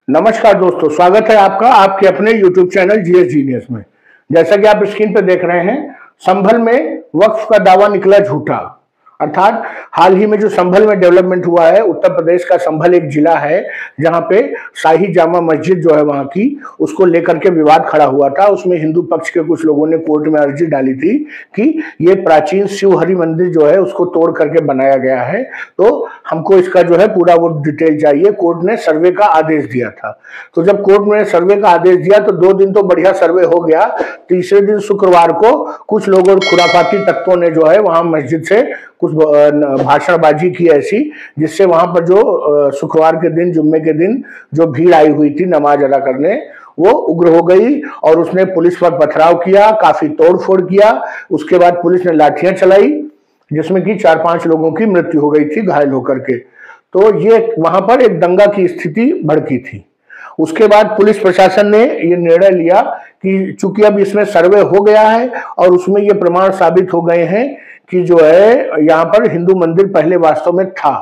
नमस्कार दोस्तों, स्वागत है आपका आपके अपने YouTube चैनल जीएस जीनियस में। जैसा कि आप स्क्रीन पर देख रहे हैं, संभल में वक्फ का दावा निकला झूठा। अर्थात हाल ही में जो संभल में डेवलपमेंट हुआ है, उत्तर प्रदेश का संभल एक जिला है जहां पे शाही जामा मस्जिद जो है वहां की, उसको लेकर के विवाद खड़ा हुआ था। उसमें हिंदू पक्ष के कुछ लोगों ने कोर्ट में अर्जी डाली थी कि ये प्राचीन शिवहरि मंदिर जो है उसको तोड़ करके बनाया गया है, तो हमको इसका जो है पूरा वो डिटेल चाहिए। कोर्ट ने सर्वे का आदेश दिया था। तो जब कोर्ट ने सर्वे का आदेश दिया तो 2 दिन तो बढ़िया सर्वे हो गया। तीसरे दिन शुक्रवार को कुछ लोगों खुराफाती तत्वों ने जो है वहां मस्जिद से कुछ भाषणबाजी की ऐसी, जिससे वहां पर जो शुक्रवार के दिन, जुम्मे के दिन जो भीड़ आई हुई थी नमाज अदा करने, वो उग्र हो गई और उसने पुलिस पर पथराव किया, काफी तोड़फोड़ किया। उसके बाद पुलिस ने लाठियां चलाई, जिसमें कि 4-5 लोगों की मृत्यु हो गई थी घायल होकर के। तो ये वहां पर एक दंगा की स्थिति भड़की थी। उसके बाद पुलिस प्रशासन ने ये निर्णय लिया कि चूंकि अब इसमें सर्वे हो गया है और उसमें ये प्रमाण साबित हो गए हैं कि जो है यहाँ पर हिंदू मंदिर पहले वास्तव में था,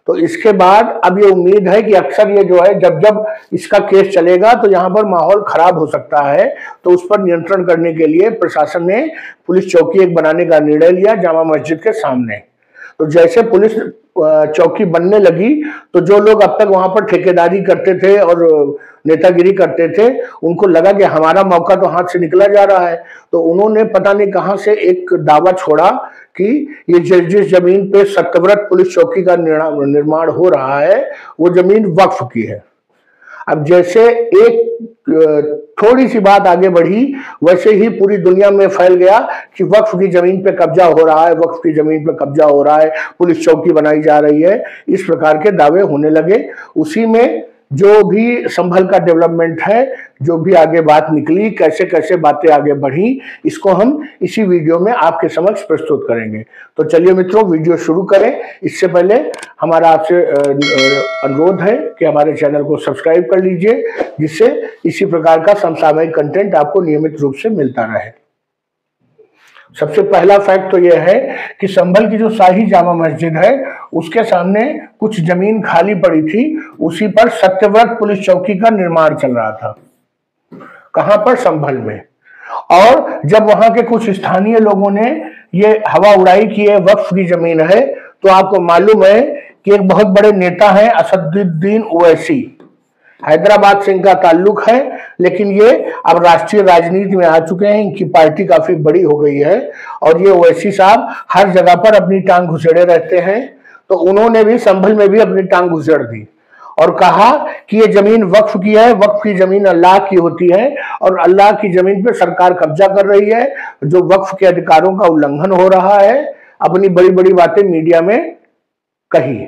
तो इसके बाद अब ये उम्मीद है कि अक्सर ये जो है जब जब इसका केस चलेगा तो यहाँ पर माहौल खराब हो सकता है। तो उस पर नियंत्रण करने के लिए प्रशासन ने पुलिस चौकी एक बनाने का निर्णय लिया जामा मस्जिद के सामने। तो जैसे पुलिस चौकी बनने लगी तो जो लोग अब तक वहां पर ठेकेदारी करते थे और नेतागिरी करते थे, उनको लगा कि हमारा मौका तो हाथ से निकला जा रहा है। तो उन्होंने पता नहीं कहां से एक दावा छोड़ा कि ये जिस जमीन पे सत्यव्रत पुलिस चौकी का निर्माण हो रहा है वो जमीन वक्फ की है। अब जैसे एक थोड़ी सी बात आगे बढ़ी, वैसे ही पूरी दुनिया में फैल गया कि वक्फ की जमीन पे कब्जा हो रहा है, वक्फ की जमीन पे कब्जा हो रहा है, पुलिस चौकी बनाई जा रही है, इस प्रकार के दावे होने लगे। उसी में जो भी संभल का डेवलपमेंट है, जो भी आगे बात निकली, कैसे कैसे बातें आगे बढ़ी, इसको हम इसी वीडियो में आपके समक्ष प्रस्तुत करेंगे। तो चलिए मित्रों, वीडियो शुरू करें। इससे पहले हमारा आपसे अनुरोध है कि हमारे चैनल को सब्सक्राइब कर लीजिए, जिससे इसी प्रकार का समसामयिक कंटेंट आपको नियमित रूप से मिलता रहे। सबसे पहला फैक्ट तो यह है कि संभल की जो शाही जामा मस्जिद है उसके सामने कुछ जमीन खाली पड़ी थी, उसी पर सत्यव्रत पुलिस चौकी का निर्माण चल रहा था। कहां पर? संभल में। और जब वहां के कुछ स्थानीय लोगों ने ये हवा उड़ाई कि ये वक्फ की जमीन है, तो आपको मालूम है कि एक बहुत बड़े नेता है असदुद्दीन ओवैसी, हैदराबाद से इनका ताल्लुक है, लेकिन ये अब राष्ट्रीय राजनीति में आ चुके हैं। इनकी पार्टी काफी बड़ी हो गई है और ये ओवैसी साहब हर जगह पर अपनी टांग घुसेड़े रहते हैं। तो उन्होंने भी संभल में भी अपनी टांग घुसेड़ दी और कहा कि ये जमीन वक्फ की है, वक्फ की जमीन अल्लाह की होती है और अल्लाह की जमीन पे सरकार कब्जा कर रही है, जो वक्फ के अधिकारों का उल्लंघन हो रहा है। अपनी बड़ी बड़ी बातें मीडिया में कही,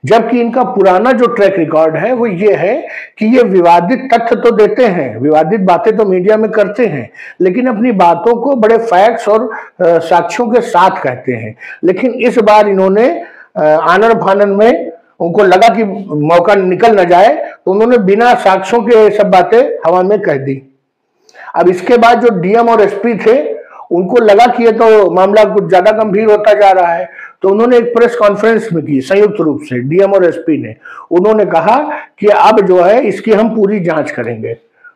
जबकि इनका पुराना जो ट्रैक रिकॉर्ड है वो ये है कि ये विवादित तथ्य तो देते हैं, विवादित बातें तो मीडिया में करते हैं, लेकिन अपनी बातों को बड़े फैक्ट्स और साक्ष्यों के साथ कहते हैं। लेकिन इस बार इन्होंने आनन फानन में उनको लगा कि मौका निकल न जाए, तो उन्होंने बिना साक्ष्यों के सब बातें हवा में कह दी। अब इसके बाद जो डीएम और एसपी थे, उनको लगा कि ये तो मामला कुछ ज्यादा गंभीर होता जा रहा है, तो उन्होंने एक प्रेस कॉन्फ्रेंस में की संयुक्त रूप से डीएम और एसपी ने। उन्होंने कहा कि अब जो है इसकी हम पूरी जांच करेंगे।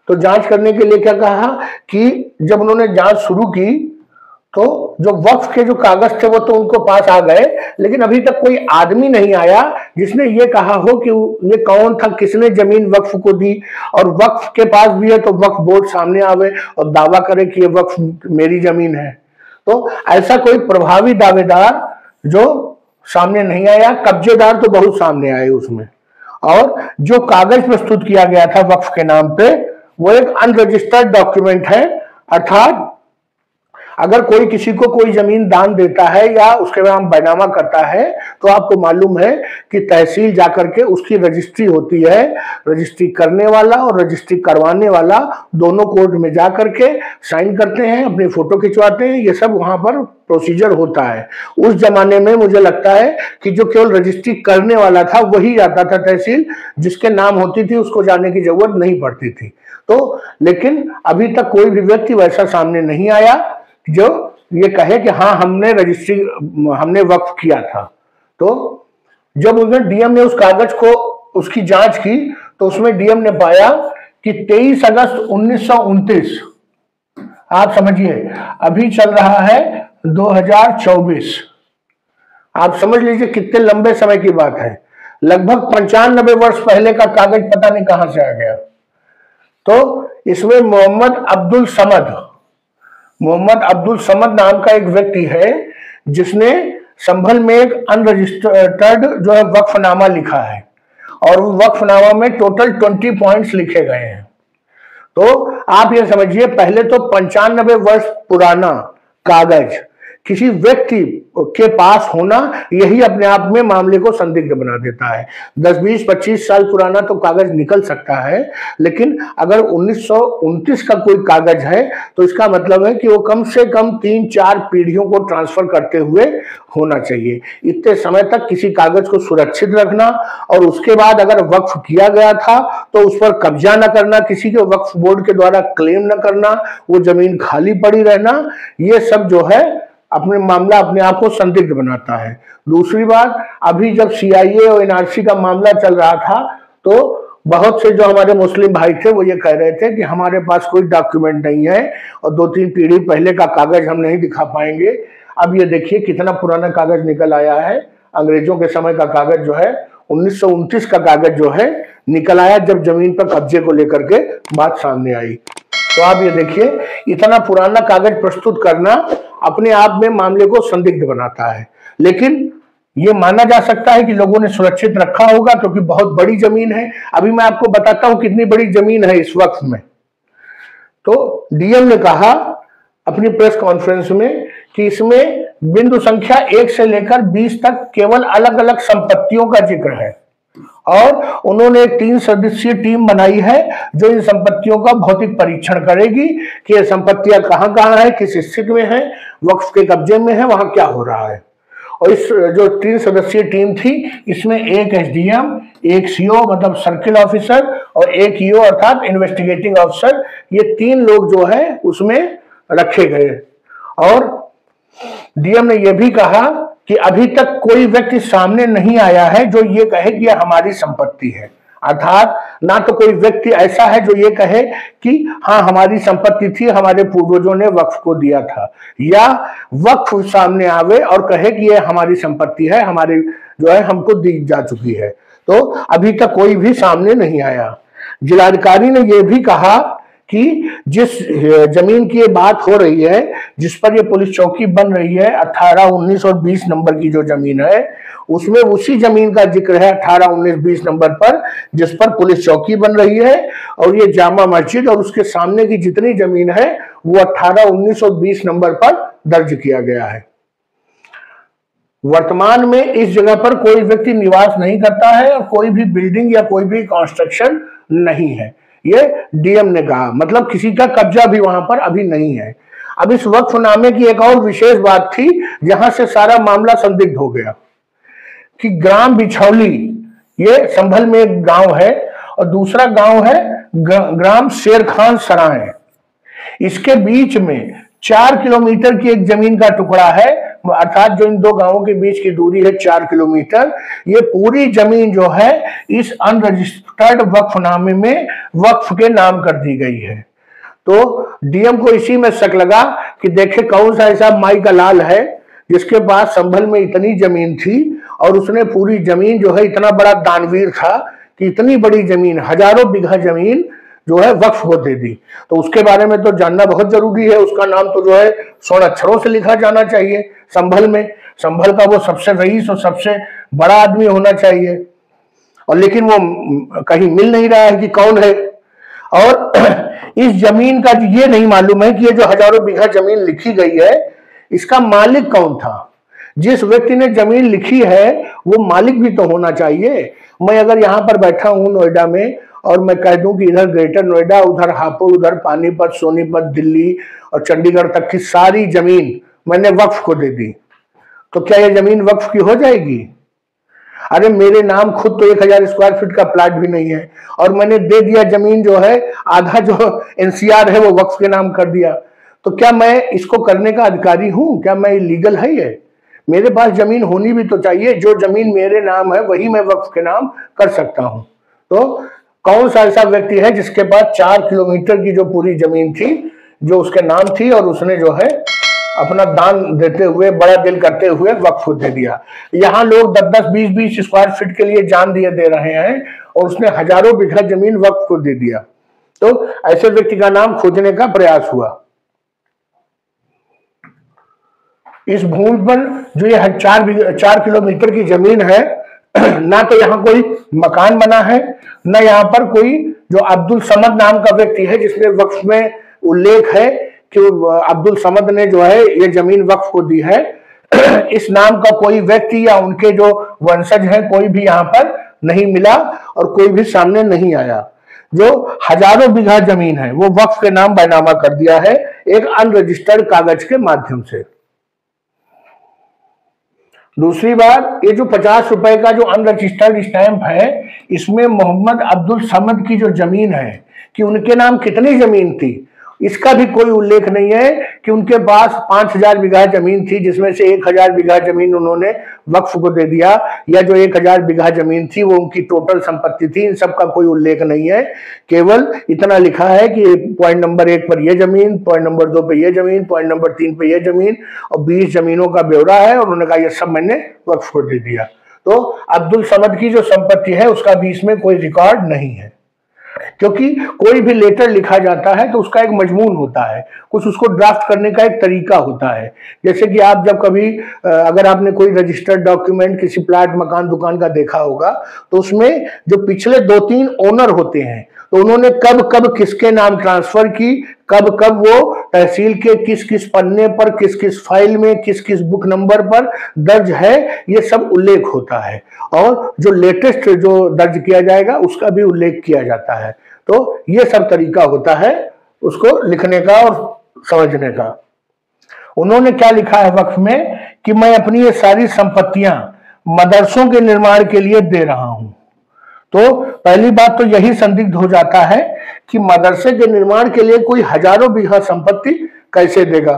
तो जांच करने के लिए क्या कहा कि जब उन्होंने जांच शुरू की तो जो वक्फ के जो कागज थे वो तो उनको पास आ गए, लेकिन अभी तक कोई आदमी नहीं आया जिसने ये कहा हो कि ये कौन था, किसने जमीन वक्फ को दी, और वक्फ के पास भी है तो वक्फ बोर्ड सामने आवे और दावा करे कि ये वक्फ मेरी जमीन है। तो ऐसा कोई प्रभावी दावेदार जो सामने नहीं आया। कब्जेदार तो बहुत सामने आए उसमें, और जो कागज प्रस्तुत किया गया था वक्फ के नाम पे वो एक अनरजिस्टर्ड डॉक्यूमेंट है। अर्थात अगर कोई किसी को कोई जमीन दान देता है या उसके नाम बैनामा करता है, तो आपको मालूम है कि तहसील जाकर के उसकी रजिस्ट्री होती है। रजिस्ट्री करने वाला और रजिस्ट्री करवाने वाला दोनों कोर्ट में जाकर के साइन करते हैं, अपनी फोटो खिंचवाते हैं, ये सब वहां पर प्रोसीजर होता है। उस जमाने में मुझे लगता है कि जो केवल रजिस्ट्री करने वाला था वही जाता था तहसील, जिसके नाम होती थी उसको जाने की जरूरत नहीं पड़ती थी। तो लेकिन अभी तक कोई भी व्यक्ति वैसा सामने नहीं आया जो ये कहे कि हाँ हमने वक्फ किया था। तो जब उन्होंने डीएम ने उस कागज को उसकी जांच की तो उसमें डीएम ने पाया कि 23 अगस्त 1929, आप समझिए अभी चल रहा है 2024, आप समझ लीजिए कितने लंबे समय की बात है। लगभग 95 वर्ष पहले का कागज पता नहीं कहां से आ गया। तो इसमें मोहम्मद अब्दुल समद नाम का एक व्यक्ति है जिसने संभल में एक अनरजिस्टर्ड जो है वक्फनामा लिखा है, और वक्फनामा में टोटल 20 पॉइंट्स लिखे गए हैं। तो आप ये समझिए, पहले तो 95 वर्ष पुराना कागज किसी व्यक्ति के पास होना, यही अपने आप में मामले को संदिग्ध बना देता है। 10, 20, 25 साल पुराना तो कागज निकल सकता है, लेकिन अगर 1929 का कोई कागज है तो इसका मतलब है कि वो कम से कम 3-4 पीढ़ियों को ट्रांसफर करते हुए होना चाहिए। इतने समय तक किसी कागज को सुरक्षित रखना, और उसके बाद अगर वक्फ किया गया था तो उस पर कब्जा न करना, किसी के वक्फ बोर्ड के द्वारा क्लेम न करना, वो जमीन खाली पड़ी रहना, ये सब जो है अपने मामला अपने आप को संदिग्ध बनाता है। दूसरी बात, अभी जब सीआईए और एनआरसी का मामला चल रहा था तो बहुत से जो हमारे मुस्लिम भाई थे वो ये कह रहे थे कि हमारे पास कोई डॉक्यूमेंट नहीं है और 2-3 पीढ़ी पहले का कागज हम नहीं दिखा पाएंगे। अब ये देखिए कितना पुराना कागज निकल आया है। अंग्रेजों के समय का कागज जो है 1929 का कागज जो है निकल आया, जब जमीन पर कब्जे को लेकर के बात सामने आई। तो आप ये देखिए, इतना पुराना कागज प्रस्तुत करना अपने आप में मामले को संदिग्ध बनाता है, लेकिन ये माना जा सकता है कि लोगों ने सुरक्षित रखा होगा क्योंकि बहुत बड़ी जमीन है। अभी मैं आपको बताता हूं कितनी बड़ी जमीन है इस वक्त में। तो डीएम ने कहा अपनी प्रेस कॉन्फ्रेंस में कि इसमें बिंदु संख्या 1 से लेकर 20 तक केवल अलग अलग संपत्तियों का जिक्र है, और उन्होंने एक 3 सदस्यीय टीम बनाई है जो इन संपत्तियों का भौतिक परीक्षण करेगी कि ये संपत्तियां कहां कहां है, किस स्थिति में है, वक्फ के कब्जे में है, वहां क्या हो रहा है। और इस जो 3 सदस्यीय टीम थी, इसमें एक एसडीएम, एक सीओ मतलब सर्किल ऑफिसर, और एक ईओ अर्थात इन्वेस्टिगेटिंग ऑफिसर, ये 3 लोग जो है उसमें रखे गए। और डीएम ने यह भी कहा कि अभी तक कोई व्यक्ति सामने नहीं आया है जो ये कहे कि यह हमारी संपत्ति है, अर्थात ना तो कोई व्यक्ति ऐसा है जो ये कहे कि हाँ हमारी संपत्ति थी, हमारे पूर्वजों ने वक्फ को दिया था, या वक्फ सामने आवे और कहे कि यह हमारी संपत्ति है, हमारी जो है हमको दी जा चुकी है। तो अभी तक कोई भी सामने नहीं आया। जिलाधिकारी ने यह भी कहा कि जिस जमीन की ये बात हो रही है, जिस पर ये पुलिस चौकी बन रही है, 18, 19 और 20 नंबर की जो जमीन है, उसमें उसी जमीन का जिक्र है 18, 19, 20 नंबर पर, जिस पर पुलिस चौकी बन रही है। और ये जामा मस्जिद और उसके सामने की जितनी जमीन है वो 18, 19 और 20 नंबर पर दर्ज किया गया है। वर्तमान में इस जगह पर कोई व्यक्ति निवास नहीं करता है और कोई भी बिल्डिंग या कोई भी कंस्ट्रक्शन नहीं है, ये डीएम ने कहा, मतलब किसी का कब्जा भी वहां पर अभी नहीं है। अब इस वक्फनामे की एक और विशेष बात थी जहां से सारा मामला संदिग्ध हो गया कि ग्राम बिछौली, ये संभल में एक गांव है, और दूसरा गांव है ग्राम शेरखान सराय। इसके बीच में 4 किलोमीटर की एक जमीन का टुकड़ा है, अर्थात जो इन दो गांवों के बीच की दूरी है 4 किलोमीटर। ये पूरी जमीन जो है इस अनरजिस्टर्ड वक्फनामे में वक्फ के नाम कर दी गई है। तो डीएम को इसी में शक लगा कि देखे कौन सा ऐसा माई का लाल है जिसके पास संभल में इतनी जमीन थी, और उसने पूरी जमीन जो है, इतना बड़ा दानवीर था कि इतनी बड़ी जमीन, हजारों बीघा जमीन जो है वक्फ को दे दी। तो उसके बारे में तो जानना बहुत जरूरी है। उसका नाम तो जो है स्वर्ण अक्षरों से लिखा जाना चाहिए संभल में, संभल का वो सबसे रईस और सबसे बड़ा आदमी होना चाहिए, और लेकिन वो कहीं मिल नहीं रहा है कि कौन है। और इस जमीन का ये नहीं मालूम है कि ये जो हजारों बीघा जमीन लिखी गई है इसका मालिक कौन था। जिस व्यक्ति ने जमीन लिखी है वो मालिक भी तो होना चाहिए। मैं अगर यहाँ पर बैठा हूं नोएडा में और मैं कह दूं कि इधर ग्रेटर नोएडा, उधर हापुड़, उधर पानीपत, सोनीपत, दिल्ली और चंडीगढ़ तक की सारी जमीन मैंने वक्फ को दे दी, तो क्या यह जमीन वक्फ की हो जाएगी? अरे मेरे नाम खुद तो 1000 स्क्वायर फीट का प्लाट भी नहीं है, और मैंने दे दिया जमीन जो है, आधा जो एनसीआर है वो वक्फ के नाम कर दिया, तो क्या मैं इसको करने का अधिकारी हूं? क्या मैं इलीगल है ये? मेरे पास जमीन होनी भी तो चाहिए, जो जमीन मेरे नाम है वही मैं वक्फ के नाम कर सकता हूं। तो कौन सा ऐसा व्यक्ति है जिसके पास 4 किलोमीटर की जो पूरी जमीन थी जो उसके नाम थी और उसने जो है अपना दान देते हुए बड़ा दिल करते हुए वक्फ को दे दिया। यहाँ लोग 10-10, 20-20 स्क्वायर फीट के लिए जान दिए दे रहे हैं और उसने हजारों बीघा जमीन वक्फ को दे दिया। तो ऐसे व्यक्ति का नाम खोजने का प्रयास हुआ। इस भूमि पर जो ये 4 किलोमीटर की जमीन है, ना तो यहाँ कोई मकान बना है, ना यहाँ पर कोई जो अब्दुल समद नाम का व्यक्ति है जिसने वक्फ में उल्लेख है कि अब्दुल समद ने जो है ये जमीन वक्फ को दी है, इस नाम का कोई व्यक्ति या उनके जो वंशज हैं कोई भी यहाँ पर नहीं मिला और कोई भी सामने नहीं आया। जो हजारों बीघा जमीन है वो वक्फ के नाम बैनामा कर दिया है एक अनरजिस्टर्ड कागज के माध्यम से। दूसरी बात, ये जो 50 रुपए का जो अनरजिस्टर्ड स्टैंप है, इसमें मोहम्मद अब्दुल समद की जो जमीन है कि उनके नाम कितनी जमीन थी इसका भी कोई उल्लेख नहीं है कि उनके पास 5000 बीघा जमीन थी जिसमें से 1000 बीघा जमीन उन्होंने वक्फ को दे दिया, या जो 1000 बीघा जमीन थी वो उनकी टोटल संपत्ति थी। इन सब का कोई उल्लेख नहीं है। केवल इतना लिखा है कि पॉइंट नंबर 1 पर यह जमीन, पॉइंट नंबर 2 पे यह जमीन, पॉइंट नंबर 3 पे यह जमीन और 20 जमीनों का ब्यौरा है और उन्होंने कहा यह सब मैंने वक्फ को दे दिया। तो अब्दुल समद की जो संपत्ति है उसका भी इसमें कोई रिकॉर्ड नहीं है, क्योंकि कोई भी लेटर लिखा जाता है तो उसका एक मजमून होता है, कुछ उसको ड्राफ्ट करने का एक तरीका होता है। जैसे कि आप जब कभी अगर आपने कोई रजिस्टर्ड डॉक्यूमेंट किसी प्लाट मकान दुकान का देखा होगा तो उसमें जो पिछले 2-3 ओनर होते हैं तो उन्होंने कब कब किसके नाम ट्रांसफर की, कब कब वो तहसील के किस किस पन्ने पर, किस किस फाइल में, किस किस बुक नंबर पर दर्ज है, ये सब उल्लेख होता है। और जो लेटेस्ट जो दर्ज किया जाएगा उसका भी उल्लेख किया जाता है। तो ये सब तरीका होता है उसको लिखने का और समझने का। उन्होंने क्या लिखा है वक्फ में कि मैं अपनी ये सारी संपत्तियां मदरसों के निर्माण के लिए दे रहा हूं। तो पहली बात तो यही संदिग्ध हो जाता है कि मदरसे के निर्माण के लिए कोई हजारों बीघा संपत्ति कैसे देगा,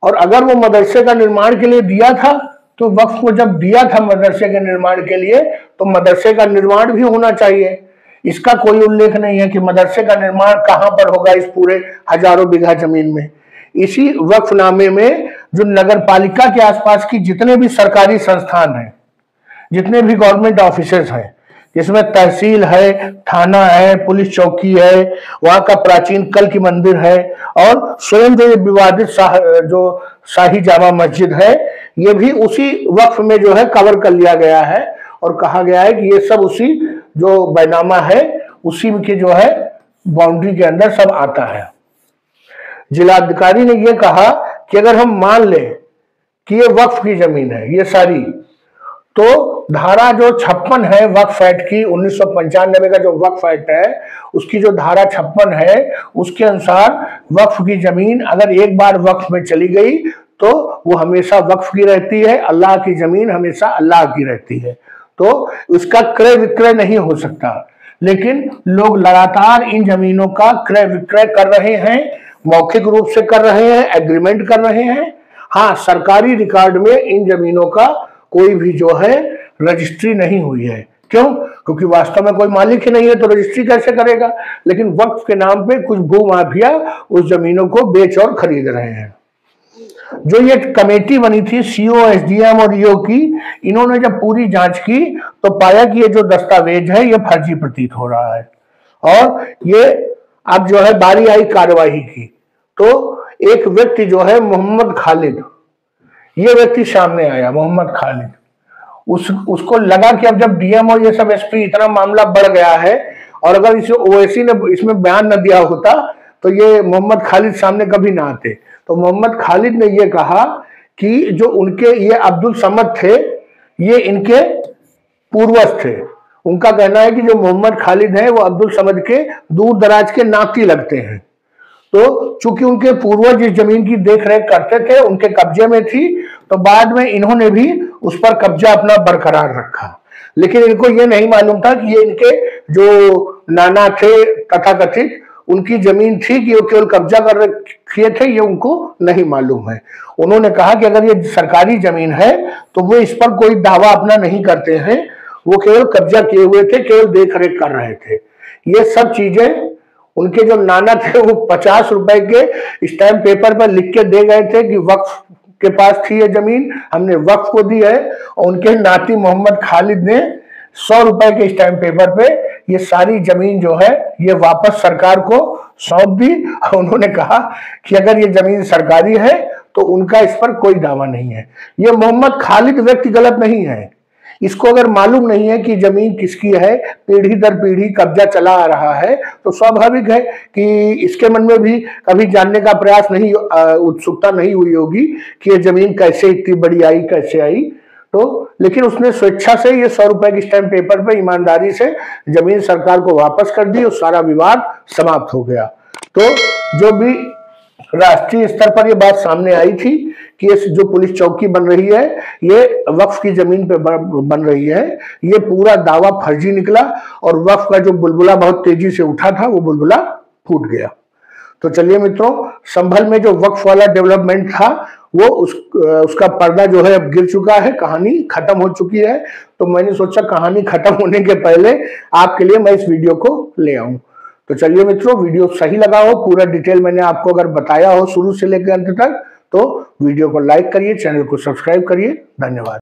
और अगर वो मदरसे का निर्माण के लिए दिया था तो वक्फ को जब दिया था मदरसे के निर्माण के लिए तो मदरसे का निर्माण भी होना चाहिए। इसका कोई उल्लेख नहीं है कि मदरसे का निर्माण कहां पर होगा इस पूरे हजारों बीघा जमीन में। इसी वक्फनामे में जो नगर पालिका के आसपास की जितने भी सरकारी संस्थान हैं, जितने भी गवर्नमेंट ऑफिसेस हैं, जिसमें तहसील है, थाना है, पुलिस चौकी है, वहां का प्राचीन कल की मंदिर है और स्वयं जो ये विवादित जो शाही जामा मस्जिद है, ये भी उसी वक्फ में जो है कवर कर लिया गया है और कहा गया है कि ये सब उसी जो बैनामा है उसी के जो है बाउंड्री के अंदर सब आता है। जिलाधिकारी ने ये कहा कि अगर हम मान लें कि ये वक्फ की जमीन है ये सारी, तो धारा जो 56 है वक्फ एक्ट की, 1995 का जो वक्फ एक्ट है उसकी जो धारा 56 है उसके अनुसार वक्फ की जमीन अगर एक बार वक्फ में चली गई तो वो हमेशा वक्फ की रहती है। अल्लाह की जमीन हमेशा अल्लाह की रहती है, तो उसका क्रय विक्रय नहीं हो सकता। लेकिन लोग लगातार इन जमीनों का क्रय विक्रय कर रहे हैं, मौखिक रूप से कर रहे हैं, एग्रीमेंट कर रहे हैं। हाँ, सरकारी रिकॉर्ड में इन जमीनों का कोई भी जो है रजिस्ट्री नहीं हुई है। क्यों? क्योंकि वास्तव में कोई मालिक ही नहीं है तो रजिस्ट्री कैसे करेगा। लेकिन वक्फ के नाम पे कुछ भूमाफिया उस जमीनों को बेच और खरीद रहे हैं। जो ये कमेटी बनी थी सीओ, एसडीएम और ईओ की, इन्होंने जब पूरी जांच की तो पाया कि ये जो दस्तावेज है ये फर्जी प्रतीत हो रहा है। और ये अब जो है बारी आई कार्यवाही की, तो एक व्यक्ति जो है मोहम्मद खालिद, ये व्यक्ति सामने आया, मोहम्मद खालिद। उसको लगा कि अब जब डीएम और ये सब एसपी इतना मामला बढ़ गया है और अगर इसे ओवैसी ने इसमें बयान न दिया होता तो ये मोहम्मद खालिद सामने कभी ना आते। तो मोहम्मद खालिद ने ये कहा कि जो उनके ये अब्दुल समद थे ये इनके पूर्वज थे। उनका कहना है कि जो मोहम्मद खालिद है वो अब्दुल समद के दूर दराज के नाती लगते हैं। तो चूंकि उनके पूर्वज इस जमीन की देख रेख करते थे, उनके कब्जे में थी, तो बाद में इन्होंने भी उस पर कब्जा अपना बरकरार रखा। लेकिन इनको ये नहीं मालूम था कि ये इनके जो नाना थे तथाकथित, उनकी जमीन थी कि वो केवल कब्जा कर रखे थे, ये उनको नहीं मालूम है। उन्होंने कहा कि अगर ये सरकारी जमीन है तो वो इस पर कोई दावा अपना नहीं करते हैं वो केवल कब्जा किए हुए थे, केवल देख रेख कर रहे थे। ये सब चीजें उनके जो नाना थे वो 50 रुपए के स्टैम्प पेपर पर लिख के दे गए थे कि वक्फ के पास थी ये जमीन, हमने वक्फ को दी है। और उनके नाती मोहम्मद खालिद ने 100 रुपए के स्टैम्प पेपर पे ये सारी जमीन जो है ये वापस सरकार को सौंप दी। और उन्होंने कहा कि अगर ये जमीन सरकारी है तो उनका इस पर कोई दावा नहीं है। ये मोहम्मद खालिद व्यक्ति गलत नहीं है, इसको अगर मालूम नहीं है कि जमीन किसकी है, पीढ़ी दर पीढ़ी कब्जा चला आ रहा है, तो स्वाभाविक है कि इसके मन में भी कभी जानने का प्रयास नहीं, उत्सुकता नहीं हुई होगी कि ये जमीन कैसे इतनी बड़ी आई, कैसे आई। तो लेकिन उसने स्वेच्छा से ये 100 रुपए के स्टैम्प पेपर पे ईमानदारी से जमीन सरकार को वापस कर दी और सारा विवाद समाप्त हो गया। तो जो भी राष्ट्रीय स्तर पर ये बात सामने आई थी कि ये जो पुलिस चौकी बन रही है ये वक्फ की जमीन पे बन रही है, ये पूरा दावा फर्जी निकला और वक्फ का जो बुलबुला बहुत तेजी से उठा था वो बुलबुला फूट गया। तो चलिए मित्रों, संभल में जो वक्फ वाला डेवलपमेंट था वो उसका पर्दा जो है अब गिर चुका है, कहानी खत्म हो चुकी है। तो मैंने सोचा कहानी खत्म होने के पहले आपके लिए मैं इस वीडियो को ले आऊं। तो चलिए मित्रों, वीडियो सही लगा हो, पूरा डिटेल मैंने आपको अगर बताया हो शुरू से लेकर अंत तक, तो वीडियो को लाइक करिए, चैनल को सब्सक्राइब करिए। धन्यवाद।